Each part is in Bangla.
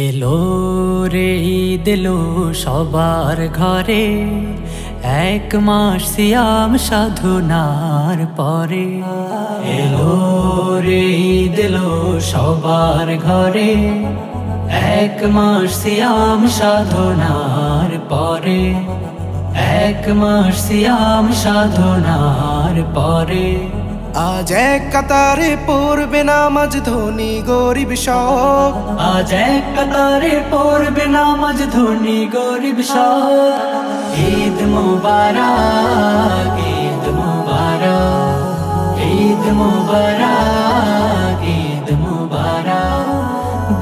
এলো রে ঈদ এলো সবার ঘরে, এক মাস সিয়াম সাধনার পরে। এলো রে ঈদ এলো সবার ঘরে, এক মাস সিয়াম সাধনার পরে, এক মাস সিয়াম সাধনার পরে। আজ এক কাতারে পড়বে নামাজ ধনী গরিব সব, আজ এক কাতারে পড়বে নামাজ ধনী গরিব সব। ঈদ মুবারক, ঈদ মুবারক, ঈদ মুবারক, ঈদ মুবারক।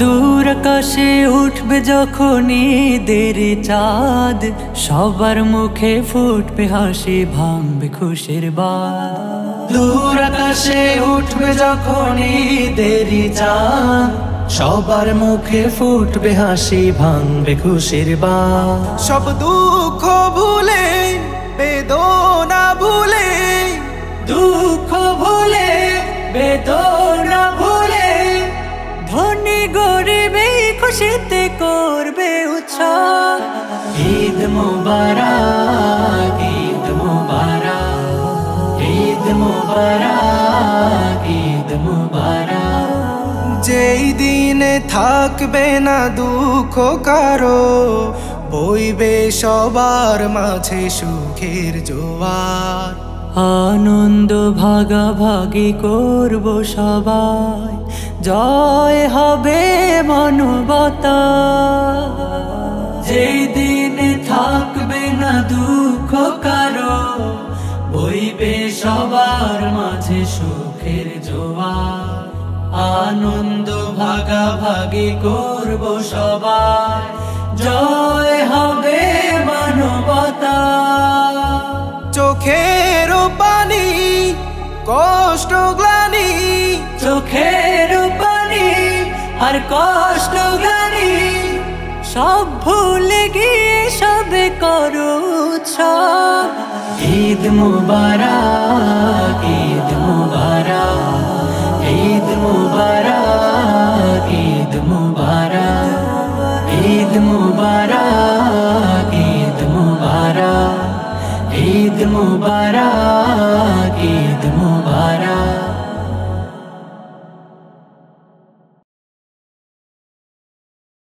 দূর আকাশে উঠবে যখন ঈদের চাঁদ, সবার মুখে ফুটবে হাসি, ভাঙবে খুশির বাত। দূর আকাশে উঠবে যখন ঈদের চাঁদ, সবার মুখে ফুটবে হাসি, ভাঙবে খুশির বাত। সব দুঃখ ভুলে বেদনা ভুলে, দুঃখ ভুলে বেদনা ভুলে, ধনী গরিব এই খুশিতে করবে উৎসব। ঈদ মুবারক, ঈদ মুবারক, ঈদ মুবারক, ঈদ মুবারক। যেই দিনে থাকবে না দুঃখ কারো, বইবে সবার মাঝে সুখের জোয়ার। আনন্দ ভাগাভাগি করব সবাই, জয় হবে মানবতা। যেই দিনে থাকবে না দুঃখ কারো, বইবে সবার মাঝে সুখের জোয়ার। আনন্দ ভাগাভাগি করব সবাই, জয় হবে মানবতা। চোখের পানি কষ্ট গ্লানি, চোখের পানি আর কষ্ট গ্লানি, সব ভুলে গিয়ে সবে করো উৎসব। ঈদ মুবারক, ঈদ মুবারক, ঈদ মুবারক, ঈদ মুবারক, ঈদ মুবারক, ঈদ মুবারক, ঈদ মুবারক।